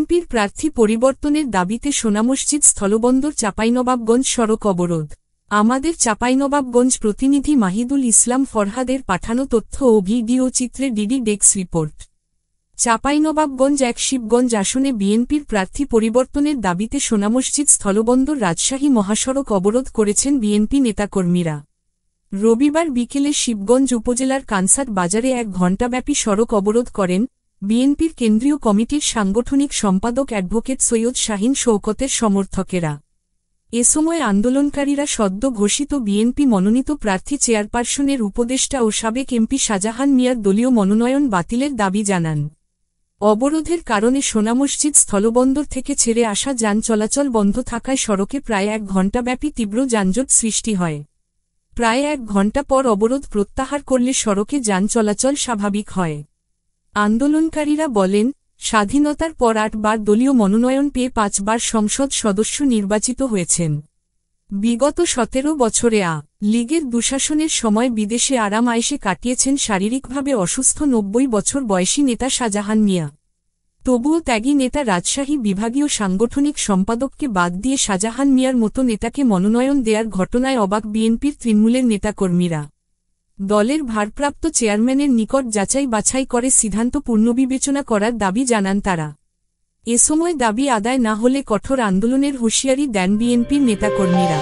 বিএনপির প্রার্থী পরিবর্তনের দাবিতে সোনামসজিদ স্থলবন্দর চাঁপাইনবাবগঞ্জ সড়ক অবরোধ। আমাদের চাঁপাইনবাবগঞ্জ প্রতিনিধি মাহিদুল ইসলাম ফরহাদের পাঠানো তথ্য ও ভিডিও চিত্রে DD desk report. Chapainawabganj ১ Shibganj আসনে বিএনপির প্রার্থী পরিবর্তনের দাবিতে সোনামসজিদ স্থলবন্দর রাজশাহী মহাসড়ক অবরোধ করেছেন বিএনপি নেতাকর্মীরা। রবিবার বিকেলে শিবগঞ্জ উপজেলার কানসাট বাজারে ১ ঘণ্টাব্যাপী সড়ক অবরোধ করেন বিএনপির কেন্দ্রীয় কমিটির সাংগঠনিক সম্পাদক অ্যাডভোকেট সৈয়দ শাহীন শওকতের সমর্থকেরা। এ সময় আন্দোলনকারীরা সদ্য ঘোষিত বিএনপি মনোনীত প্রার্থী চেয়ারপারসনের উপদেষ্টা ও সাবেক এমপি শাহজাহান মিয়ার দলীয় মনোনয়ন বাতিলের দাবি জানান। অবরোধের কারণে সোনামসজিদ স্থলবন্দর থেকে ছেড়ে আসা যান চলাচল বন্ধ থাকায় সড়কে প্রায় ১ ঘণ্টাব্যাপী তীব্র যানজট সৃষ্টি হয়। প্রায় ১ ঘণ্টা পর অবরোধ প্রত্যাহার করলে সড়কে যান চলাচল স্বাভাবিক হয়। আন্দোলনকারীরা বলেন, স্বাধীনতার পর ৮ বার দলীয় মনোনয়ন পেয়ে ৫ বার সংসদ সদস্য নির্বাচিত হয়েছেন। বিগত ১৭ বছরে লীগের দুঃশাসনের সময় বিদেশে আরাম আয়েশে কাটিয়েছেন শারীরিকভাবে অসুস্থ ৯০ বছর বয়সী নেতা শাহজাহান মিয়া। তবুও ত্যাগী নেতা রাজশাহী বিভাগীয় সাংগঠনিক সম্পাদককে বাদ দিয়ে শাহজাহান মিয়ার মতো নেতাকে মনোনয়ন দেয়ার ঘটনায় অবাক বিএনপির তৃণমূলের নেতাকর্মীরা। দলের ভারপ্রাপ্ত চেয়ারম্যানের নিকট যাচাই বাছাই করে সিদ্ধান্ত পুনর্বিবেচনা করার দাবি জানান তারা। এ সময় দাবি আদায় না হলে কঠোর আন্দোলনের হুঁশিয়ারি দেন বিএনপির নেতাকর্মীরা।